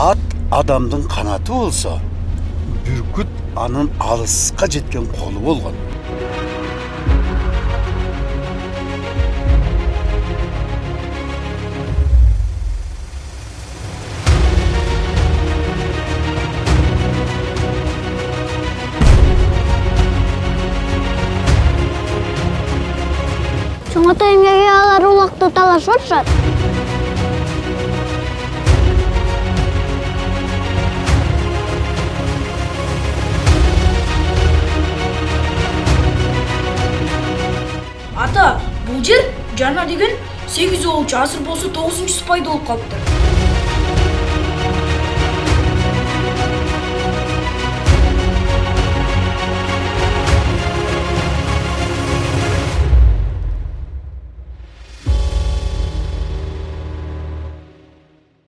Ат адамдың қанаты болса, бүркіт анын алысқа жеткен қолы болған. Чоңотойым алар улақты талашып жатышат. Ата, бұл жер жаңа деген 8-10 асыр болса 9-сыпайда болып қалыпты.